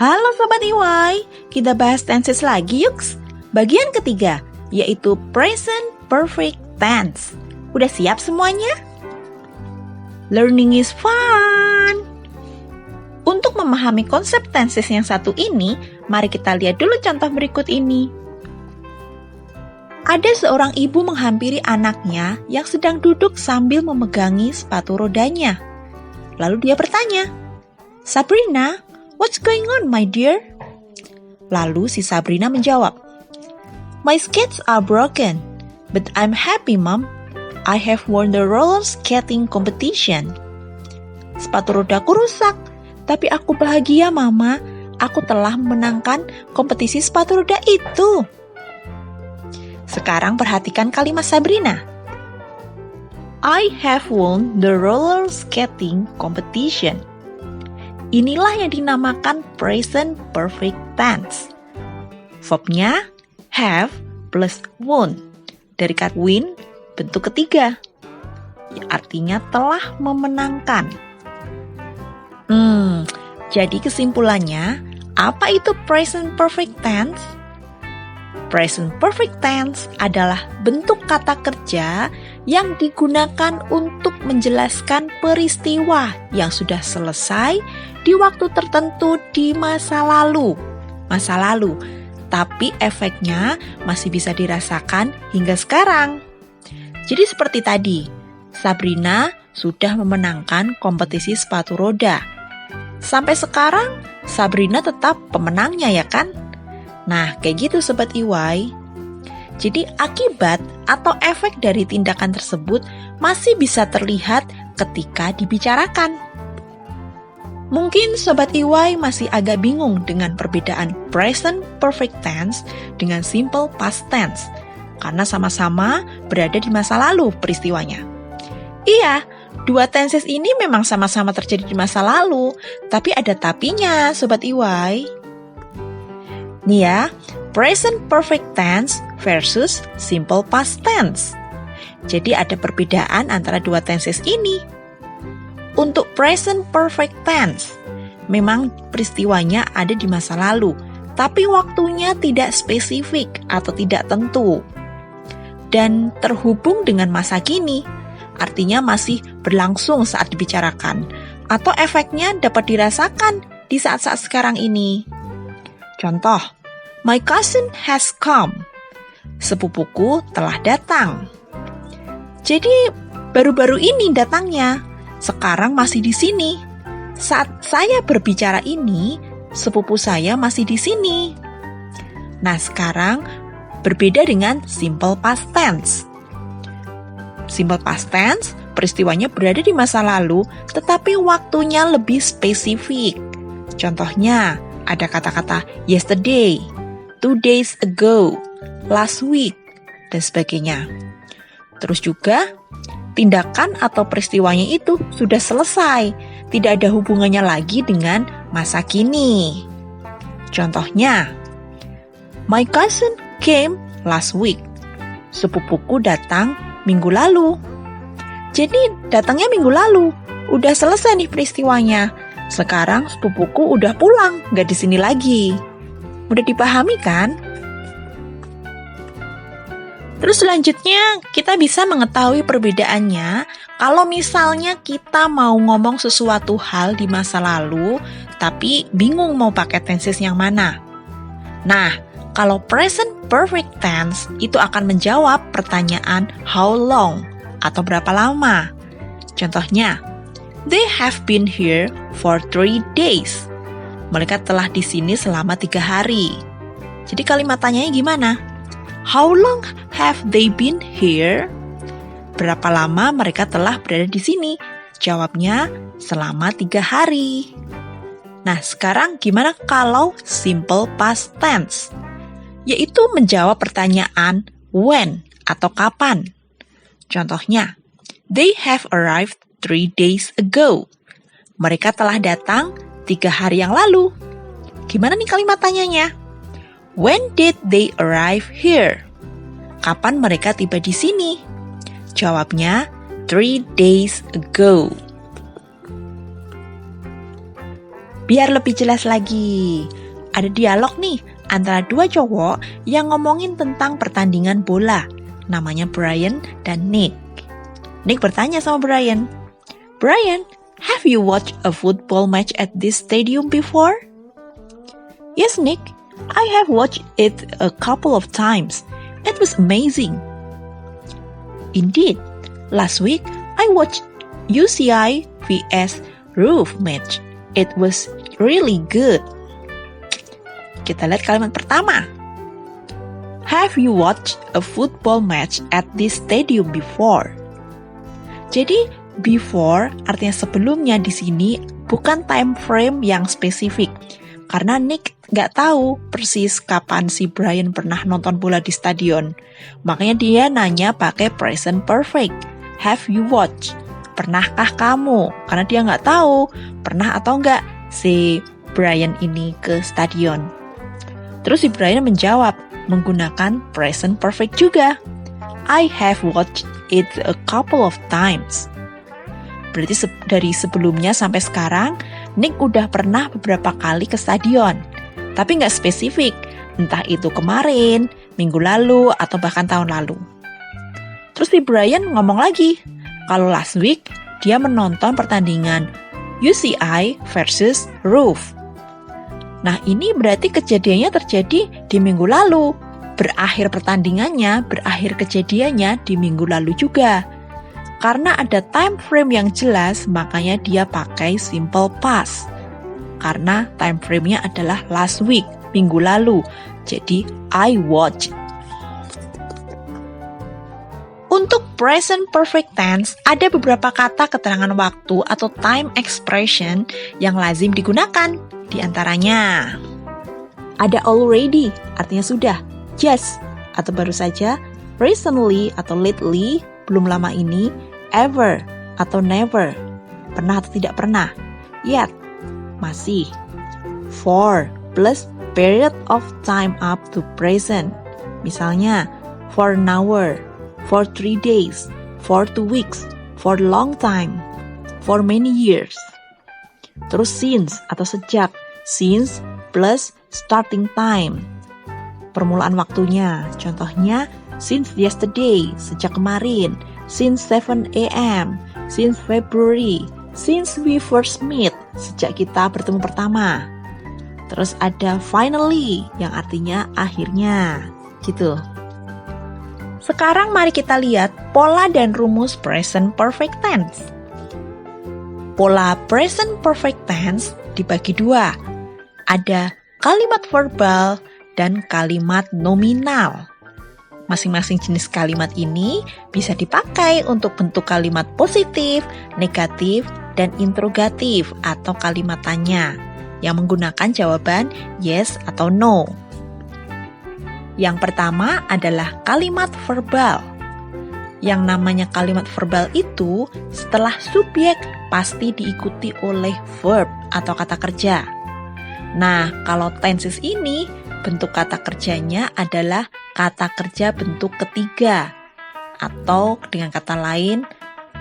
Halo Sobat EY, kita bahas tenses lagi yuk. Bagian ketiga, yaitu present perfect tense. Udah siap semuanya? Learning is fun! Untuk memahami konsep tenses yang satu ini, mari kita lihat dulu contoh berikut ini. Ada seorang ibu menghampiri anaknya yang sedang duduk sambil memegangi sepatu rodanya. Lalu dia bertanya, "Sabrina, what's going on, my dear?" Lalu si Sabrina menjawab, "My skates are broken, but I'm happy, Mom. I have won the roller skating competition." Sepatu rodaku rusak, tapi aku bahagia, Mama. Aku telah memenangkan kompetisi sepatu roda itu. Sekarang perhatikan kalimat Sabrina. I have won the roller skating competition. Inilah yang dinamakan present perfect tense. Verbnya have plus won. Dari kata win, bentuk ketiga. Artinya telah memenangkan. Jadi kesimpulannya, apa itu present perfect tense? Present perfect tense adalah bentuk kata kerja yang digunakan untuk menjelaskan peristiwa yang sudah selesai di waktu tertentu di masa lalu. Tapi efeknya masih bisa dirasakan hingga sekarang. Jadi seperti tadi, Sabrina sudah memenangkan kompetisi sepatu roda. Sampai sekarang, Sabrina tetap pemenangnya ya kan? Nah, kayak gitu Sobat EY. Jadi akibat atau efek dari tindakan tersebut masih bisa terlihat ketika dibicarakan. Mungkin Sobat EY masih agak bingung dengan perbedaan present perfect tense dengan simple past tense, karena sama-sama berada di masa lalu peristiwanya. Iya, dua tenses ini memang sama-sama terjadi di masa lalu, tapi ada tapinya Sobat EY. Nih ya, present perfect tense versus simple past tense. Jadi ada perbedaan antara dua tenses ini. Untuk present perfect tense, memang peristiwanya ada di masa lalu, tapi waktunya tidak spesifik atau tidak tentu. Dan terhubung dengan masa kini, artinya masih berlangsung saat dibicarakan, atau efeknya dapat dirasakan di saat-saat sekarang ini. Contoh, my cousin has come. Sepupuku telah datang. Jadi baru-baru ini datangnya. Sekarang masih di sini. Saat saya berbicara ini, sepupu saya masih di sini. Nah, sekarang berbeda dengan simple past tense. Simple past tense, peristiwanya berada di masa lalu, tetapi waktunya lebih spesifik. Contohnya, ada kata-kata yesterday, 2 days ago, last week, dan sebagainya. Terus juga, tindakan atau peristiwanya itu sudah selesai, tidak ada hubungannya lagi dengan masa kini. Contohnya, my cousin came last week. Sepupuku datang minggu lalu. Jadi datangnya minggu lalu, udah selesai nih peristiwanya. Sekarang sepupuku udah pulang, gak di sini lagi. Mudah dipahami kan? Terus selanjutnya kita bisa mengetahui perbedaannya kalau misalnya kita mau ngomong sesuatu hal di masa lalu tapi bingung mau pakai tenses yang mana. Nah, kalau present perfect tense itu akan menjawab pertanyaan how long atau berapa lama. Contohnya, they have been here for 3 days. Mereka telah di sini selama 3 hari. Jadi kalimat tanyanya gimana? How long have they been here? Berapa lama mereka telah berada di sini? Jawabnya selama 3 hari. Nah, sekarang gimana kalau simple past tense? Yaitu menjawab pertanyaan when atau kapan. Contohnya, they have arrived 3 days ago. Mereka telah datang 3 hari yang lalu. Gimana nih kalimat tanyanya? When did they arrive here? Kapan mereka tiba di sini? Jawabnya 3 days ago. Biar lebih jelas lagi, ada dialog nih antara dua cowok yang ngomongin tentang pertandingan bola. Namanya Brian dan Nick. Nick bertanya sama Brian, "Brian, have you watched a football match at this stadium before?" "Yes, Nick. I have watched it a couple of times. It was amazing." "Indeed. Last week, I watched UCI vs Roof match. It was really good." Kita lihat kalimat pertama. Have you watched a football match at this stadium before? Jadi, before artinya sebelumnya di sini bukan time frame yang spesifik. Karena Nick nggak tahu persis kapan si Brian pernah nonton bola di stadion. Makanya dia nanya pakai present perfect. Have you watched? Pernahkah kamu? Karena dia nggak tahu pernah atau nggak si Brian ini ke stadion. Terus si Brian menjawab menggunakan present perfect juga. I have watched it a couple of times. Berarti dari sebelumnya sampai sekarang, Nick udah pernah beberapa kali ke stadion. Tapi nggak spesifik, entah itu kemarin, minggu lalu, atau bahkan tahun lalu. Terus si Brian ngomong lagi, kalau last week dia menonton pertandingan UCI versus Roof. Nah ini berarti kejadiannya terjadi di minggu lalu. Berakhir pertandingannya, berakhir kejadiannya di minggu lalu juga. Karena ada time frame yang jelas, makanya dia pakai simple past. Karena time frame-nya adalah last week, minggu lalu. Jadi I watched. Untuk present perfect tense, ada beberapa kata keterangan waktu atau time expression yang lazim digunakan. Di antaranya, ada already, artinya sudah, just, atau baru saja, recently atau lately, belum lama ini, ever, atau never, pernah atau tidak pernah, yet, masih, for, plus period of time up to present. Misalnya, for an hour, for 3 days, for 2 weeks, for a long time, for many years. Terus since atau sejak, since plus starting time, permulaan waktunya. Contohnya, since yesterday, sejak kemarin, since 7 a.m., since February, since we first meet, sejak kita bertemu pertama. Terus ada finally, yang artinya akhirnya, gitu. Sekarang mari kita lihat pola dan rumus present perfect tense. Pola present perfect tense dibagi dua. Ada kalimat verbal dan kalimat nominal. Masing-masing jenis kalimat ini bisa dipakai untuk bentuk kalimat positif, negatif, dan interrogatif atau kalimat tanya yang menggunakan jawaban yes atau no. Yang pertama adalah kalimat verbal. Yang namanya kalimat verbal itu setelah subjek pasti diikuti oleh verb atau kata kerja. Nah, kalau tenses ini bentuk kata kerjanya adalah kata kerja bentuk ketiga atau dengan kata lain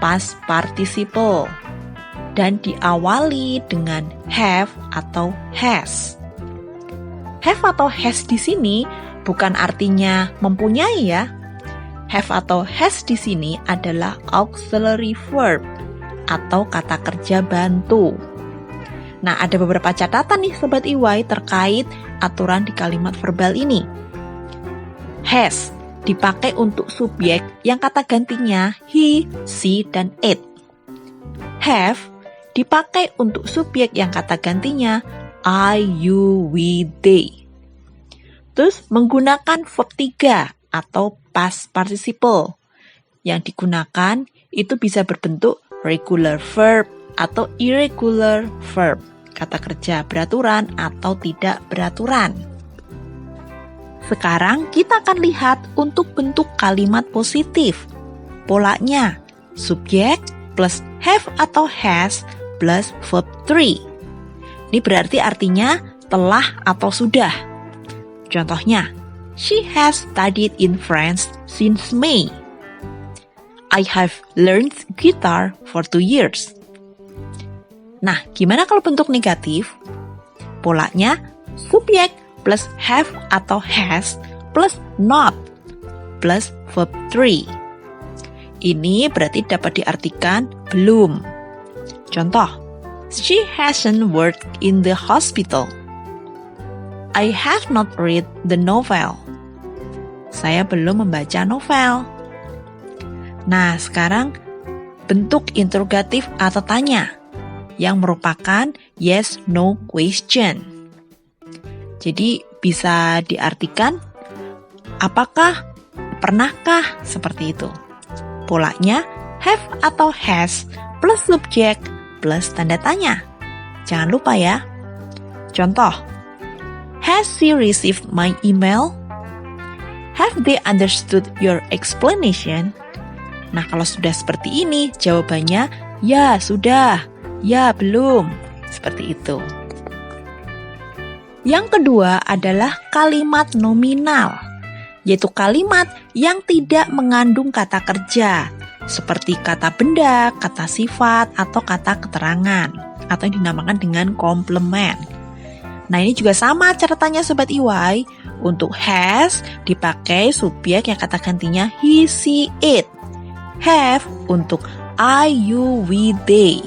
past participle dan diawali dengan have atau has. Have atau has di sini bukan artinya mempunyai ya. Have atau has di sini adalah auxiliary verb atau kata kerja bantu. Nah, ada beberapa catatan nih Sobat EY terkait aturan di kalimat verbal ini. Has dipakai untuk subjek yang kata gantinya he, she, dan it. Have dipakai untuk subjek yang kata gantinya I, you, we, they. Terus menggunakan verb 3 atau past participle. Yang digunakan itu bisa berbentuk regular verb atau irregular verb. Kata kerja beraturan atau tidak beraturan. Sekarang kita akan lihat untuk bentuk kalimat positif. Polanya, subjek plus have atau has plus verb 3. Ini berarti artinya telah atau sudah. Contohnya, she has studied in France since May. I have learned guitar for 2 years. Nah, gimana kalau bentuk negatif? Polanya subjek plus have atau has plus not plus verb 3. Ini berarti dapat diartikan belum. Contoh, she hasn't worked in the hospital. I have not read the novel. Saya belum membaca novel. Nah, sekarang bentuk interrogatif atau tanya yang merupakan yes/no question. Jadi bisa diartikan apakah, pernahkah, seperti itu. Polanya have atau has plus subjek plus tanda tanya. Jangan lupa ya. Contoh, has she received my email? Have they understood your explanation? Nah, kalau sudah seperti ini, jawabannya ya, sudah, ya, belum. Seperti itu. Yang kedua adalah kalimat nominal, yaitu kalimat yang tidak mengandung kata kerja, seperti kata benda, kata sifat, atau kata keterangan, atau yang dinamakan dengan komplement. Nah, ini juga sama catatannya Sobat EY. Untuk has dipakai subjek yang kata gantinya he, she, it. Have untuk I, you, we, they.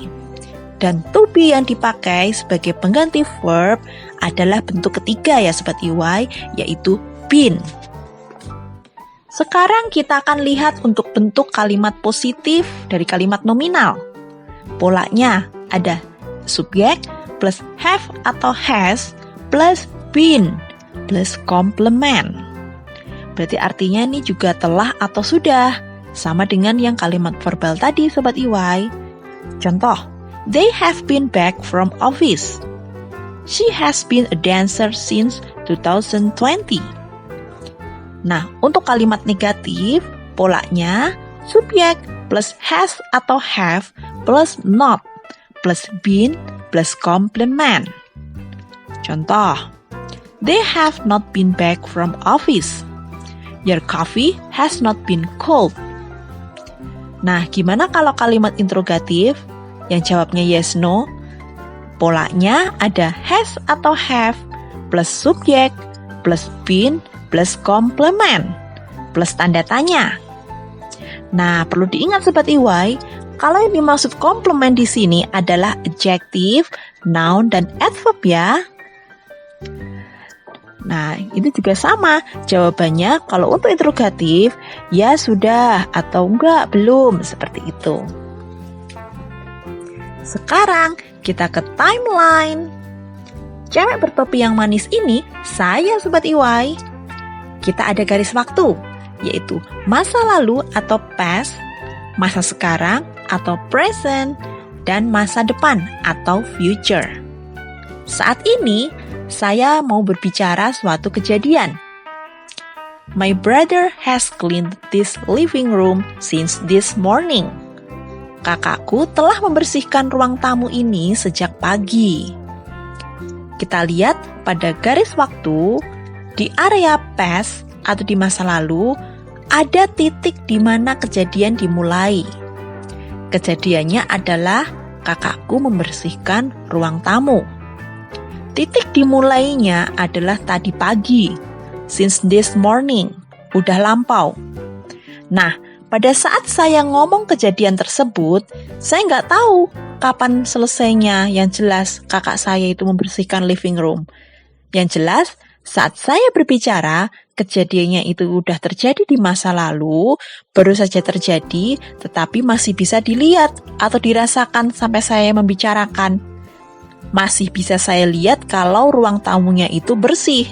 Dan to be yang dipakai sebagai pengganti verb adalah bentuk ketiga ya Sobat EY, yaitu been. Sekarang kita akan lihat untuk bentuk kalimat positif dari kalimat nominal. Polanya ada subjek plus have atau has plus been plus komplement. Berarti artinya ini juga telah atau sudah, sama dengan yang kalimat verbal tadi Sobat EY. Contoh, they have been back from office. She has been a dancer since 2020. Nah, untuk kalimat negatif, polanya subjek plus has atau have plus not plus been plus komplement. Contoh, they have not been back from office. Your coffee has not been cold. Nah, gimana kalau kalimat interrogatif yang jawabnya yes, no? Polanya ada has atau have plus subjek plus been plus komplement plus tanda tanya. Nah, perlu diingat Sobat EY, kalau yang dimaksud komplement di sini adalah adjective, noun, dan adverb ya. Nah, ini juga sama. Jawabannya kalau untuk interrogatif, ya sudah atau enggak, belum, seperti itu. Sekarang kita ke timeline. Cewek bertopi yang manis ini saya Sobat EY. Kita ada garis waktu, yaitu masa lalu atau past, masa sekarang atau present, dan masa depan atau future. Saat ini, saya mau berbicara suatu kejadian. My brother has cleaned this living room since this morning. Kakakku telah membersihkan ruang tamu ini sejak pagi. Kita lihat pada garis waktu, di area past atau di masa lalu, ada titik di mana kejadian dimulai. Kejadiannya adalah kakakku membersihkan ruang tamu. Titik dimulainya adalah tadi pagi, since this morning, udah lampau. Nah, pada saat saya ngomong kejadian tersebut, saya nggak tahu kapan selesainya. Yang jelas, kakak saya itu membersihkan living room. Yang jelas, saat saya berbicara, kejadiannya itu udah terjadi di masa lalu, baru saja terjadi, tetapi masih bisa dilihat atau dirasakan sampai saya membicarakan. Masih bisa saya lihat kalau ruang tamunya itu bersih.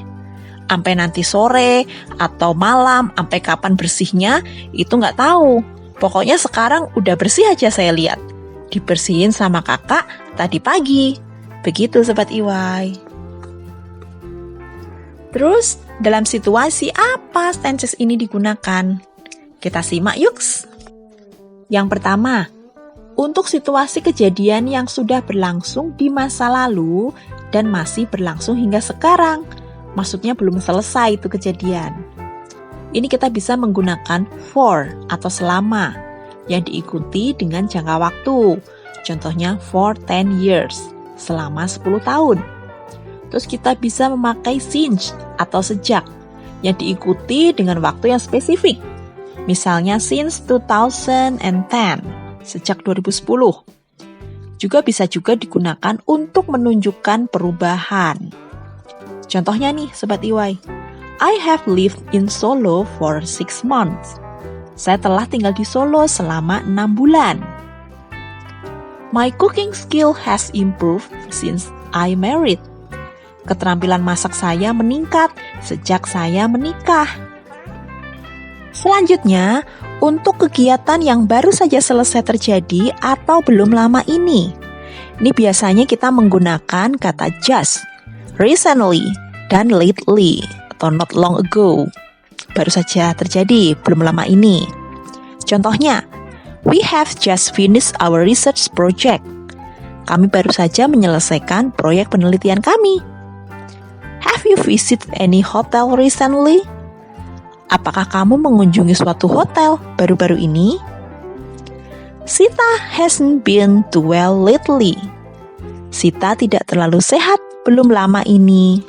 Sampai nanti sore atau malam, sampai kapan bersihnya, itu nggak tahu. Pokoknya sekarang udah bersih aja saya lihat. Dibersihin sama kakak tadi pagi. Begitu Sobat EY. Terus, dalam situasi apa tenses ini digunakan? Kita simak yuk. Yang pertama, untuk situasi kejadian yang sudah berlangsung di masa lalu dan masih berlangsung hingga sekarang. Maksudnya belum selesai itu kejadian. Ini kita bisa menggunakan for atau selama yang diikuti dengan jangka waktu. Contohnya for 10 years, selama 10 tahun. Terus kita bisa memakai since atau sejak yang diikuti dengan waktu yang spesifik. Misalnya since 2010, sejak 2010. Juga bisa digunakan untuk menunjukkan perubahan. Contohnya nih Sobat EY, I have lived in Solo for 6 months. Saya telah tinggal di Solo selama 6 bulan. My cooking skill has improved since I married. Keterampilan masak saya meningkat sejak saya menikah. Selanjutnya, untuk kegiatan yang baru saja selesai terjadi atau belum lama ini. Ini biasanya kita menggunakan kata just, recently, dan lately, atau not long ago. Baru saja terjadi, belum lama ini. Contohnya, we have just finished our research project. Kami baru saja menyelesaikan proyek penelitian kami. Have you visited any hotel recently? Apakah kamu mengunjungi suatu hotel baru-baru ini? Sita hasn't been too well lately. Sita tidak terlalu sehat belum lama ini.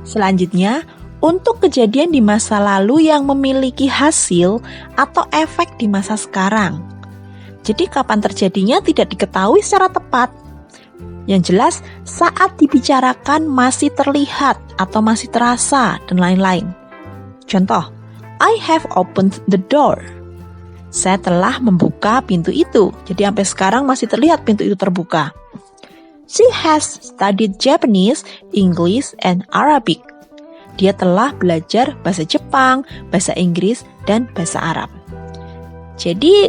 Selanjutnya, untuk kejadian di masa lalu yang memiliki hasil atau efek di masa sekarang. Jadi kapan terjadinya tidak diketahui secara tepat. Yang jelas saat dibicarakan masih terlihat atau masih terasa dan lain-lain. Contoh, I have opened the door. Saya telah membuka pintu itu. Jadi sampai sekarang masih terlihat pintu itu terbuka. She has studied Japanese, English, and Arabic. Dia telah belajar bahasa Jepang, bahasa Inggris, dan bahasa Arab. Jadi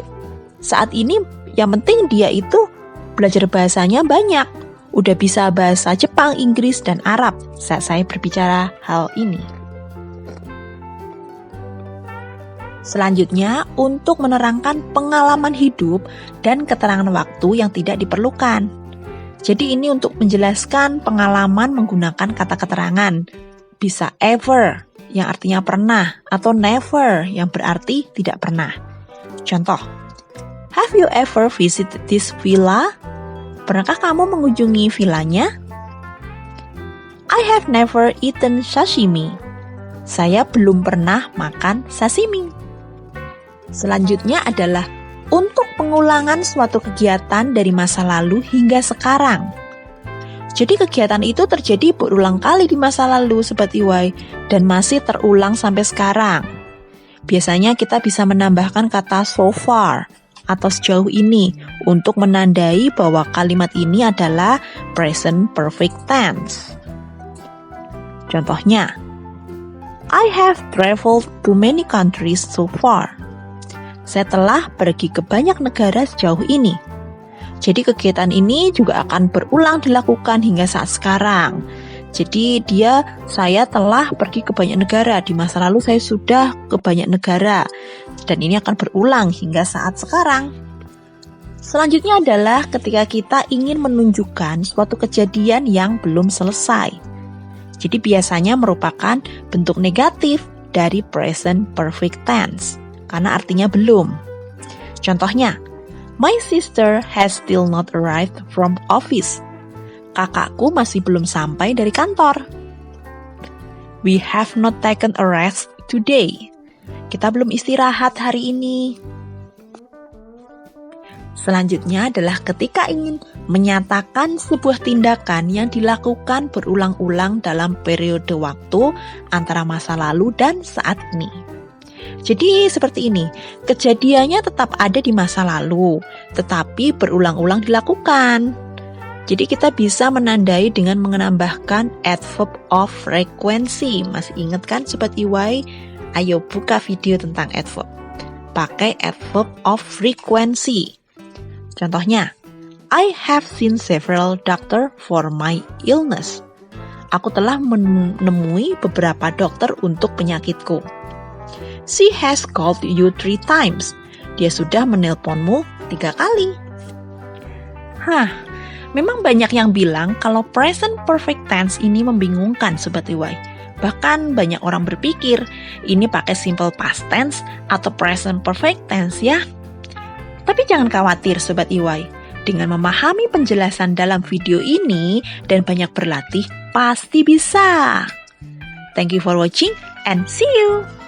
saat ini yang penting dia itu belajar bahasanya banyak. Udah bisa bahasa Jepang, Inggris, dan Arab saat saya berbicara hal ini. Selanjutnya, untuk menerangkan pengalaman hidup dan keterangan waktu yang tidak diperlukan. Jadi ini untuk menjelaskan pengalaman menggunakan kata keterangan. Bisa ever, yang artinya pernah, atau never, yang berarti tidak pernah. Contoh, have you ever visited this villa? Pernahkah kamu mengunjungi villanya? I have never eaten sashimi. Saya belum pernah makan sashimi. Selanjutnya adalah untuk pengulangan suatu kegiatan dari masa lalu hingga sekarang. Jadi kegiatan itu terjadi berulang kali di masa lalu Sobat EY dan masih terulang sampai sekarang. Biasanya kita bisa menambahkan kata so far atau sejauh ini untuk menandai bahwa kalimat ini adalah present perfect tense. Contohnya, I have traveled to many countries so far. Saya telah pergi ke banyak negara sejauh ini. Jadi kegiatan ini juga akan berulang dilakukan hingga saat sekarang. Jadi saya telah pergi ke banyak negara. Di masa lalu saya sudah ke banyak negara. Dan ini akan berulang hingga saat sekarang. Selanjutnya adalah ketika kita ingin menunjukkan suatu kejadian yang belum selesai. Jadi biasanya merupakan bentuk negatif dari present perfect tense. Karena artinya belum. Contohnya, my sister has still not arrived from office. Kakakku masih belum sampai dari kantor. We have not taken a rest today. Kita belum istirahat hari ini. Selanjutnya adalah ketika ingin menyatakan sebuah tindakan yang dilakukan berulang-ulang dalam periode waktu antara masa lalu dan saat ini. Jadi seperti ini, kejadiannya tetap ada di masa lalu, tetapi berulang-ulang dilakukan. Jadi kita bisa menandai dengan menambahkan adverb of frequency. Masih ingat kan Sobat EY? Ayo buka video tentang adverb. Pakai adverb of frequency. Contohnya, I have seen several doctors for my illness. Aku telah menemui beberapa dokter untuk penyakitku. She has called you 3 times. Dia sudah menelponmu 3 kali. Memang banyak yang bilang kalau present perfect tense ini membingungkan Sobat EY. Bahkan banyak orang berpikir ini pakai simple past tense atau present perfect tense ya. Tapi jangan khawatir Sobat EY. Dengan memahami penjelasan dalam video ini dan banyak berlatih, pasti bisa. Thank you for watching and see you!